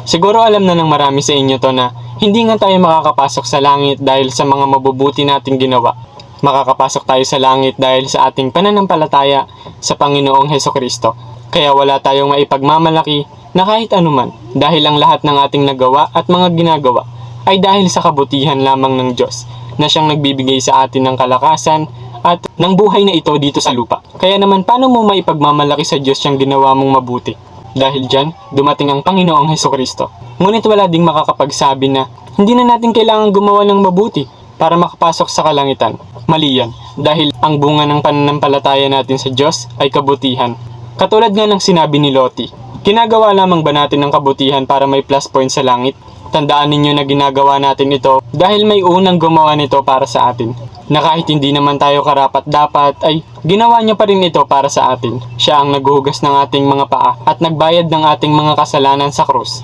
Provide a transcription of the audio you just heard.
Siguro alam na ng marami sa inyo to na hindi nga tayo makakapasok sa langit dahil sa mga mabubuti nating ginawa. Makakapasok tayo sa langit dahil sa ating pananampalataya sa Panginoong Hesukristo. Kaya wala tayong maipagmamalaki na kahit anuman dahil ang lahat ng ating nagawa at mga ginagawa ay dahil sa kabutihan lamang ng Diyos na siyang nagbibigay sa atin ng kalakasan at ng buhay na ito dito sa lupa. Kaya naman paano mo maipagmamalaki sa Diyos yung ginawa mong mabuti? Dahil dyan, dumating ang Panginoong Hesukristo. Ngunit wala ding makakapagsabi na hindi na natin kailangan gumawa ng mabuti para makapasok sa kalangitan. Mali yan, dahil ang bunga ng pananampalataya natin sa Diyos ay kabutihan. Katulad nga ng sinabi ni Lottie, ginagawa lamang ba natin ng kabutihan para may plus point sa langit? Tandaan ninyo na ginagawa natin ito dahil may unang gumawa nito para sa atin. Na kahit hindi naman tayo karapat-dapat ay ginawa niya pa rin ito para sa atin. Siya ang naghuhugas ng ating mga paa at nagbayad ng ating mga kasalanan sa krus.